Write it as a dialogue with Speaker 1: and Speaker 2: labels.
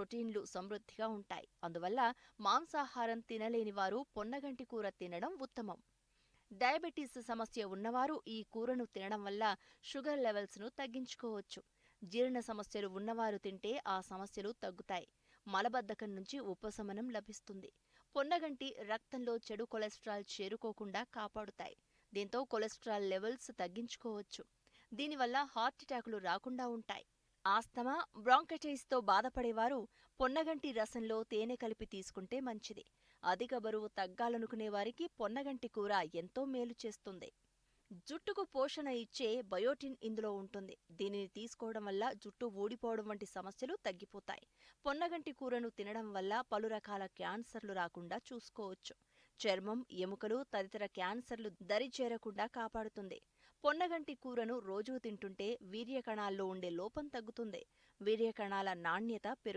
Speaker 1: ప్రోటీన్లు సమృద్ధిగా ఉంటాయి. అందువల్ల మాంసాహారం తినలేని వారు పొన్నగంటి కూర తినడం ఉత్తమం. డయాబెటీస్ సమస్య ఉన్నవారు ఈ కూరను తినడం వల్ల షుగర్ లెవెల్స్ను తగ్గించుకోవచ్చు. జీర్ణ సమస్యలు ఉన్నవారు తింటే ఆ సమస్యలు తగ్గుతాయి. మలబద్ధకం నుంచి ఉపశమనం లభిస్తుంది. పొన్నగంటి రక్తంలో చెడు కొలెస్ట్రాల్ చేరుకోకుండా కాపాడుతాయి. దీంతో కొలెస్ట్రాల్ లెవెల్స్ తగ్గించుకోవచ్చు. దీనివల్ల హార్ట్ అటాకులు రాకుండా ఉంటాయి. ఆస్తమా, బ్రాంకైటిస్తో బాధపడేవారు పొన్నగంటి రసంలో తేనె కలిపి తీసుకుంటే మంచిది. అధిక బరువు తగ్గాలనుకునే వారికి పొన్నగంటి కూర ఎంతో మేలు చేస్తుంది. జుట్టుకు పోషణ ఇచ్చే బయోటిన్ ఇందులో ఉంటుంది. దీనిని తీసుకోవడం వల్ల జుట్టు ఊడిపోవడం వంటి సమస్యలు తగ్గిపోతాయి. పొన్నగంటి కూరను తినడం వల్ల పలు రకాల క్యాన్సర్లు రాకుండా చూసుకోవచ్చు. చర్మం, ఎముకలు తదితర క్యాన్సర్లు దరి చేరకుండా కాపాడుతుంది. పొన్నగంటి కూరను రోజూ తింటుంటే వీర్యకణాల్లో ఉండే లోపం తగ్గుతుంది. వీర్యకణాల నాణ్యత పెరుగుతుంది.